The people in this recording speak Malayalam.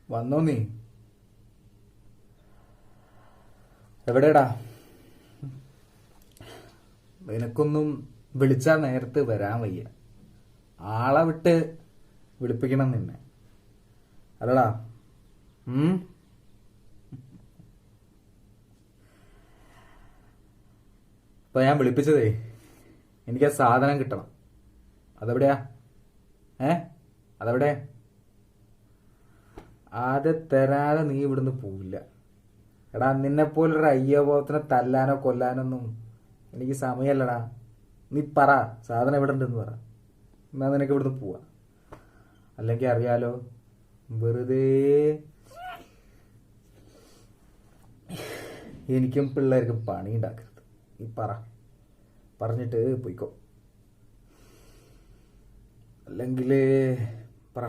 വന്നോ നീ? എവിടെടാ? നിനക്കൊന്നും വിളിച്ചാ നേരത്ത് വരാൻ വയ്യ. ആളെ വിട്ട് വിളിപ്പിക്കണം നിന്നെ, അല്ലടാ? ഇപ്പൊ ഞാൻ വിളിപ്പിച്ചതേ എനിക്ക് ആ സാധനം കിട്ടണം. അതെവിടെയാ? അതെവിടെ? അത് തരാതെ നീ ഇവിടുന്ന് പോവില്ല. എടാ, നിന്നെ പോലൊരു അയ്യബോധത്തിനെ തല്ലാനോ കൊല്ലാനൊന്നും എനിക്ക് സമയമല്ലടാ. നീ പറ, സാധനം എവിടെ ഉണ്ടെന്ന് പറ. എന്നാ നിനക്ക് ഇവിടുന്ന് പോവാ. അല്ലെങ്കിൽ അറിയാലോ, വെറുതെ എനിക്കും പിള്ളേർക്കും പണി ഉണ്ടാക്കരുത്. നീ പറ, പറഞ്ഞിട്ട് പോയിക്കോ. അല്ലെങ്കിൽ പറ.